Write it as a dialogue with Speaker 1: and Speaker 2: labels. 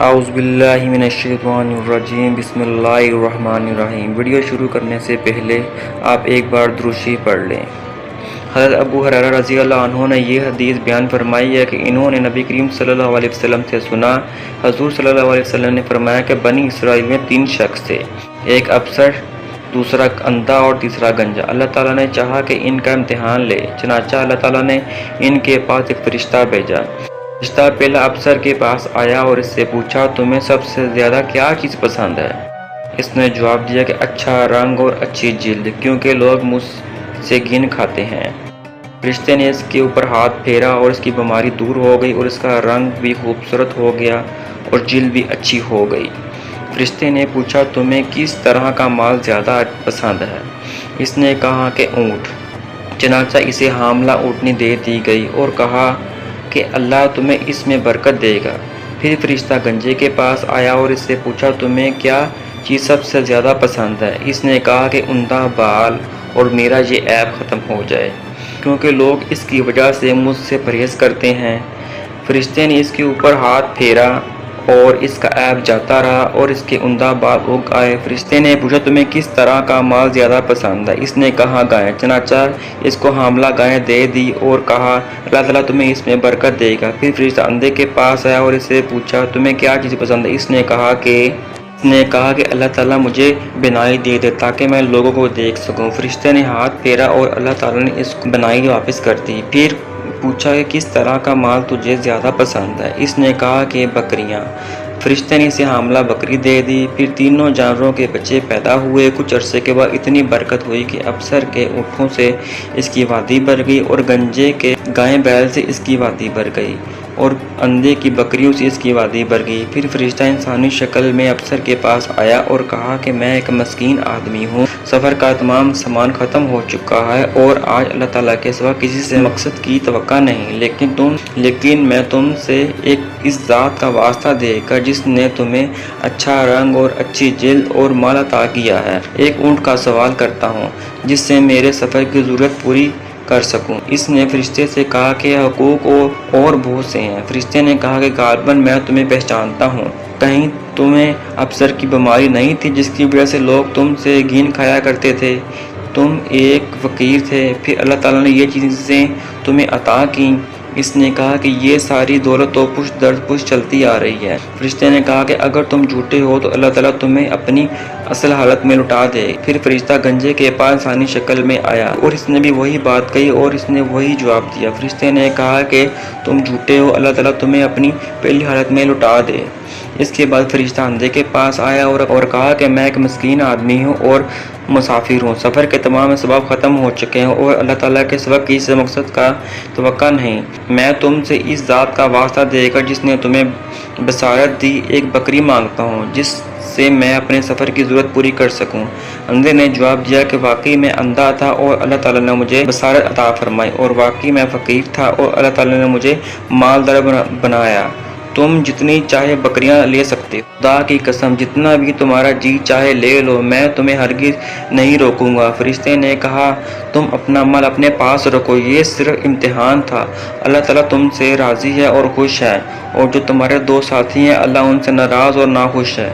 Speaker 1: اعوذ باللہ من الشیطان الرجیم بسم اللہ الرحمن الرحیم۔ ویڈیو شروع کرنے سے پہلے آپ ایک بار درود شریف پڑھ لیں۔ حضرت ابو ہریرہ رضی اللہ عنہ نے یہ حدیث بیان فرمائی ہے کہ انہوں نے نبی کریم صلی اللہ علیہ وسلم سے سنا، حضور صلی اللہ علیہ وسلم نے فرمایا کہ بنی اسرائیل میں 3 شخص تھے، ایک افسر، دوسرا اندھا اور تیسرا گنجا۔ اللہ تعالیٰ نے چاہا کہ ان کا امتحان لے، چنانچہ اللہ تعالیٰ نے ان کے پاس ایک فرشتہ بھیجا۔ فرشتہ پہلا افسر کے پاس آیا اور اس سے پوچھا، تمہیں سب سے زیادہ کیا چیز پسند ہے؟ اس نے جواب دیا کہ اچھا رنگ اور اچھی جلد، کیونکہ لوگ مجھ سے گھن کھاتے ہیں۔ فرشتے نے اس کے اوپر ہاتھ پھیرا اور اس کی بیماری دور ہو گئی اور اس کا رنگ بھی خوبصورت ہو گیا اور جلد بھی اچھی ہو گئی۔ فرشتے نے پوچھا، تمہیں کس طرح کا مال زیادہ پسند ہے؟ اس نے کہا کہ اونٹ۔ چنانچہ اسے حاملہ اونٹنی دے دی گئی اور کہا کہ اللہ تمہیں اس میں برکت دے گا۔ پھر فرشتہ گنجے کے پاس آیا اور اس سے پوچھا، تمہیں کیا چیز سب سے زیادہ پسند ہے؟ اس نے کہا کہ اندھا بال اور میرا یہ عیب ختم ہو جائے، کیونکہ لوگ اس کی وجہ سے مجھ سے پرہیز کرتے ہیں۔ فرشتے نے اس کے اوپر ہاتھ پھیرا اور اس کا عیب جاتا رہا اور اس کے اندھا بال اگ آئے۔ فرشتے نے پوچھا، تمہیں کس طرح کا مال زیادہ پسند ہے؟ اس نے کہا گائے۔ چنانچہ اس کو حاملہ گائے دے دی اور کہا اللہ تعالیٰ تمہیں اس میں برکت دے گا۔ پھر فرشتہ اندھے کے پاس آیا اور اس سے پوچھا، تمہیں کیا چیز پسند ہے؟ اس نے کہا کہ اللہ تعالیٰ مجھے بینائی دے دے تاکہ میں لوگوں کو دیکھ سکوں۔ فرشتے نے ہاتھ پھیرا اور اللہ تعالیٰ نے اس کو بینائی واپس کر دی۔ پھر پوچھا کہ کس طرح کا مال تجھے زیادہ پسند ہے؟ اس نے کہا کہ بکریاں۔ فرشتے نے اسے حاملہ بکری دے دی۔ پھر تینوں جانوروں کے بچے پیدا ہوئے۔ کچھ عرصے کے بعد اتنی برکت ہوئی کہ افسر کے اونٹوں سے اس کی وادی بھر گئی اور گنجے کے گائے بیل سے اس کی وادی بھر گئی اور اندھے کی بکریوں سے اس کی وادی بھر گئی۔ پھر فرشتہ انسانی شکل میں افسر کے پاس آیا اور کہا کہ میں ایک مسکین آدمی ہوں، سفر کا تمام سامان ختم ہو چکا ہے اور آج اللہ تعالیٰ کے سوا کسی سے مقصد کی توقع نہیں، لیکن میں تم سے ایک اس ذات کا واسطہ دے کر جس نے تمہیں اچھا رنگ اور اچھی جلد اور مال عطا کیا ہے، ایک اونٹ کا سوال کرتا ہوں جس سے میرے سفر کی ضرورت پوری کر سکوں۔ اس نے فرشتے سے کہا کہ حقوق اور بہت سے ہیں۔ فرشتے نے کہا کہ غالباً میں تمہیں پہچانتا ہوں، کہیں تمہیں افسر کی بیماری نہیں تھی جس کی وجہ سے لوگ تم سے گھن کھایا کرتے تھے؟ تم ایک فقیر تھے، پھر اللہ تعالیٰ نے یہ چیزیں تمہیں عطا کیں۔ اس نے کہا کہ یہ ساری دولت تو پشت در پشت چلتی آ رہی ہے۔ فرشتے نے کہا کہ اگر تم جھوٹے ہو تو اللہ تعالیٰ تمہیں اپنی اصل حالت میں لوٹا دے۔ پھر فرشتہ گنجے کے پاس انسانی شکل میں آیا اور اس نے بھی وہی بات کہی اور اس نے وہی جواب دیا۔ فرشتے نے کہا کہ تم جھوٹے ہو، اللہ تعالیٰ تمہیں اپنی پہلی حالت میں لوٹا دے۔ اس کے بعد فرشتہ اندھے کے پاس آیا اور کہا کہ میں ایک مسکین آدمی ہوں اور مسافر ہوں، سفر کے تمام اسباب ختم ہو چکے ہیں اور اللہ تعالیٰ کے سوا کسی سے مقصد کا توقع نہیں۔ میں تم سے اس ذات کا واسطہ دے کر جس نے تمہیں بصارت دی ایک بکری مانگتا ہوں جس سے میں اپنے سفر کی ضرورت پوری کر سکوں۔ اندھے نے جواب دیا کہ واقعی میں اندھا تھا اور اللہ تعالیٰ نے مجھے بصارت عطا فرمائی، اور واقعی میں فقیر تھا اور اللہ تعالیٰ نے مجھے مالدار بنایا۔ تم جتنی چاہے بکریاں لے سکتے ہو، خدا کی قسم جتنا بھی تمہارا جی چاہے لے لو، میں تمہیں ہرگز نہیں روکوں گا۔ فرشتے نے کہا، تم اپنا مال اپنے پاس رکھو، یہ صرف امتحان تھا، اللہ تعالیٰ تم سے راضی ہے اور خوش ہے، اور جو تمہارے 2 ساتھی ہیں اللہ ان سے ناراض اور ناخوش ہے۔